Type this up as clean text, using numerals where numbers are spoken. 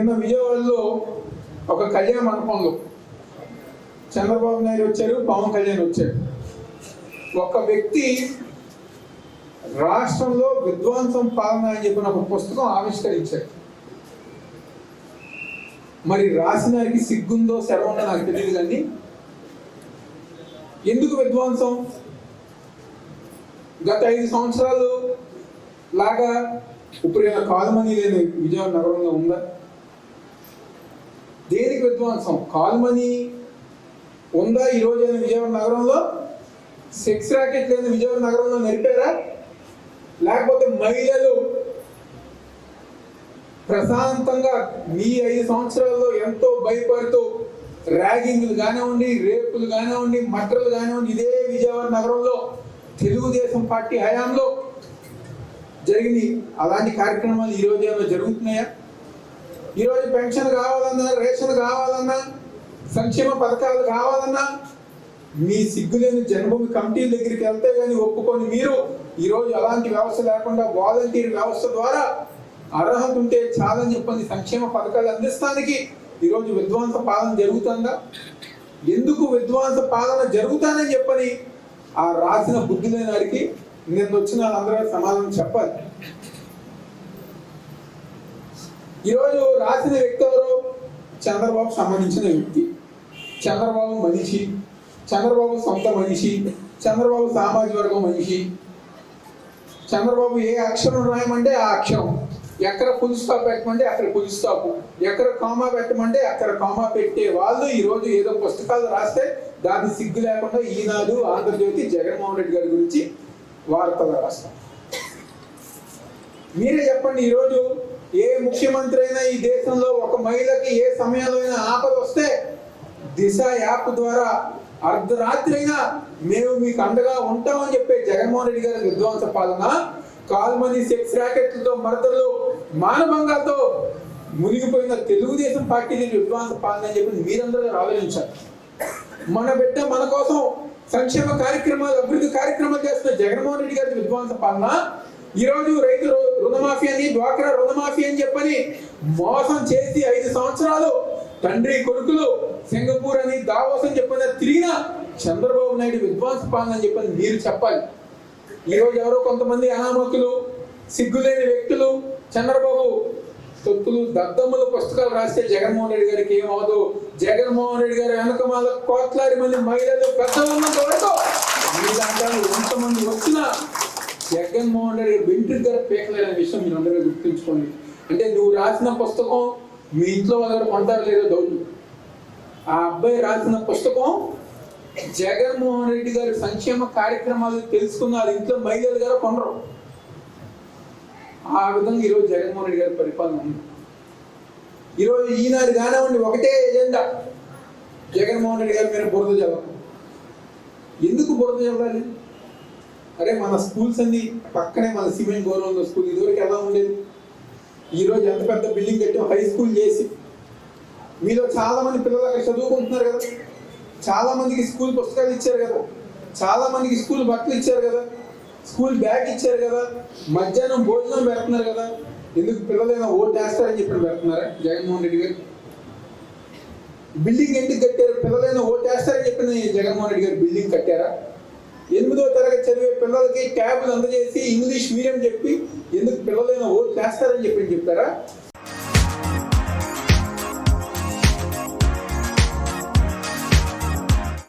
నిన్న విజయవాడలో ఒక కళ్యాణ మండపంలో చంద్రబాబు నాయుడు వచ్చారు, పవన్ కళ్యాణ్ వచ్చారు. ఒక వ్యక్తి రాష్ట్రంలో విధ్వంసం పాలన అని చెప్పిన ఒక పుస్తకం ఆవిష్కరించారు. మరి రాసినారికి సిగ్గుందో శరవుందో నాకు తెలియదు, కానీ ఎందుకు విధ్వంసం? గత 5 సంవత్సరాలు లాగా ఇప్పుడు కాల్మనీ లేని విజయవాడ నగరంలో ఉందా? దేనికి విధ్వంసం? కాల్మనీ ఉందా ఈరోజు విజయవాడ నగరంలో? సెక్స్ ర్యాకెట్ లేని విజయవాడ నగరంలో నడిపారా? లేకపోతే మహిళలు ప్రశాంతంగా మీ 5 సంవత్సరాల్లో ఎంతో భయపడుతూ ర్యాగింగ్లు కానివ్వండి, రేపులు కానివ్వండి, మర్డర్లు కానివ్వండి, ఇదే విజయవాడ నగరంలో తెలుగుదేశం పార్టీ హయాంలో జరిగింది. అలాంటి కార్యక్రమాలు ఈరోజు ఏమైనా జరుగుతున్నాయా? ఈరోజు పెన్షన్ కావాలన్నా, రేషన్ కావాలన్నా, సంక్షేమ పథకాలు కావాలన్నా మీ సిగ్గులేని జన్మభూమి కమిటీల దగ్గరికి వెళ్తే కానీ ఒప్పుకొని మీరు ఈరోజు అలాంటి వ్యవస్థ లేకుండా వాలంటీర్ వ్యవస్థ ద్వారా అర్హత ఉంటే చాలని చెప్పని సంక్షేమ పథకాలు అందిస్తానికి ఈరోజు విధ్వంస పాలన జరుగుతుందా? ఎందుకు విధ్వంస పాలన జరుగుతానని చెప్పని ఆ రాసిన బుద్ధి లేని వారికి నిన్న వచ్చిన వాళ్ళందరూ సమాధానం చెప్పాలి. ఈరోజు రాసిన వ్యక్తి ఎవరు? చంద్రబాబు సంబంధించిన వ్యక్తి. చంద్రబాబు మనిషి, చంద్రబాబు సొంత మనిషి, చంద్రబాబు సామాజిక వర్గం మనిషి. చంద్రబాబు ఏ అక్షరం రాయమంటే ఆ అక్షరం, ఎక్కడ ఫుల్ స్టాప్ పెట్టమంటే అక్కడ ఫుల్ స్టాప్, ఎక్కడ కామా పెట్టమంటే అక్కడ కామా పెట్టే వాళ్ళు ఈరోజు ఏదో పుస్తకాలు రాస్తే దాన్ని సిగ్గు లేకుండా ఈనాడు, ఆంధ్రజ్యోతి జగన్మోహన్ రెడ్డి గారి గురించి వార్తలు రాస్తాం. మీరే చెప్పండి, ఈరోజు ఏ ముఖ్యమంత్రి అయినా ఈ దేశంలో ఒక మహిళకి ఏ సమయంలో అయినా ఆపద వస్తే దిశ యాప్ ద్వారా అర్ధరాత్రి అయినా మేము మీకు అండగా ఉంటామని చెప్పే జగన్మోహన్ రెడ్డి గారి విధ్వంస పాలన, కాల్మనీ సెక్స్ ర్యాకెట్లతో, మర్డర్లు, మానభంగాలతో మునిగిపోయిన తెలుగుదేశం పార్టీ విధ్వంస పాలన అని చెప్పి మీరందరూ ఆలోచించారు. మన బిడ్డ మన కోసం సంక్షేమ కార్యక్రమాలు, అభివృద్ధి కార్యక్రమాలు చేస్తున్న జగన్మోహన్ రెడ్డి గారి విధ్వంస పాలన ఈరోజు రైతు రుణమాఫీ అని, డ్వాక్రా రుణమాఫీ అని చెప్పని మోసం చేసి 5 సంవత్సరాలు తండ్రి కొడుకులు సింగపూర్ అని, దావోస్ అని చెప్పని తిరిగిన చంద్రబాబు నాయుడు విధ్వంస పాలన అని చెప్పని మీరు చెప్పాలి. ఈరోజు ఎవరో కొంతమంది అనామకులు, సిగ్గులేని వ్యక్తులు చంద్రబాబు తొత్తులు, దద్దమ్మలు పుస్తకాలు రాస్తే జగన్మోహన్ రెడ్డి గారికి ఏమవదు. జగన్మోహన్ రెడ్డి గారి వెనకమాల కోట్లాది మంది మహిళలు పెద్దలు ఉన్నంత వరకు ఎంతమంది వచ్చినా జగన్మోహన్ రెడ్డి వెంట్రుక గారు పేకలేని విషయం మీరు అందరూ గుర్తుంచుకోండి. అంటే నువ్వు రాసిన పుస్తకం మీ ఇంట్లో వాళ్ళు కొంటారు లేదో డౌట్. ఆ అబ్బాయి రాసిన పుస్తకం జగన్మోహన్ రెడ్డి గారి సంక్షేమ కార్యక్రమాలు తెలుసుకున్నారు, ఇంట్లో మహిళలు గారు కొనరు. ఆ విధంగా ఈరోజు జగన్మోహన్ రెడ్డి గారి పరిపాలన ఉంది. ఈరోజు ఈనాడు కానివ్వండి ఒకటే ఎజెండా, జగన్మోహన్ రెడ్డి గారి మీద బురద చల్లాలి. ఎందుకు బురద చల్లాలి? అరే మన స్కూల్స్ అన్ని పక్కనే, మన సిమెంట్ గౌరవంలో స్కూల్ ఇదివరకు ఎలా ఉండేది? ఈరోజు ఎంత పెద్ద బిల్డింగ్ కట్టాం, హై స్కూల్ చేసి మీలో చాలా మంది పిల్లలు అక్కడ చదువుకుంటున్నారు కదా, చాలా మందికి స్కూల్ పుస్తకాలు ఇచ్చారు కదా, చాలా మందికి స్కూల్ బట్టలు ఇచ్చారు కదా, స్కూల్ బ్యాగ్ ఇచ్చారు కదా, మధ్యాహ్నం భోజనం పెడుతున్నారు కదా. ఎందుకు? పిల్లలైనా ఓటు వేస్తారని చెప్పి పెడుతున్నారా జగన్మోహన్ రెడ్డి గారు? బిల్డింగ్ ఎందుకు కట్టారు? పిల్లలైనా ఓటు వేస్తారని చెప్పి జగన్మోహన్ రెడ్డి గారు బిల్డింగ్ కట్టారా? 8వ తరగతి చదివే పిల్లలకి ట్యాబ్లు అందజేసి ఇంగ్లీష్ మీడియం చెప్పి ఎందుకు? పిల్లలైనా ఓటు వేస్తారని చెప్పి చెప్పారా?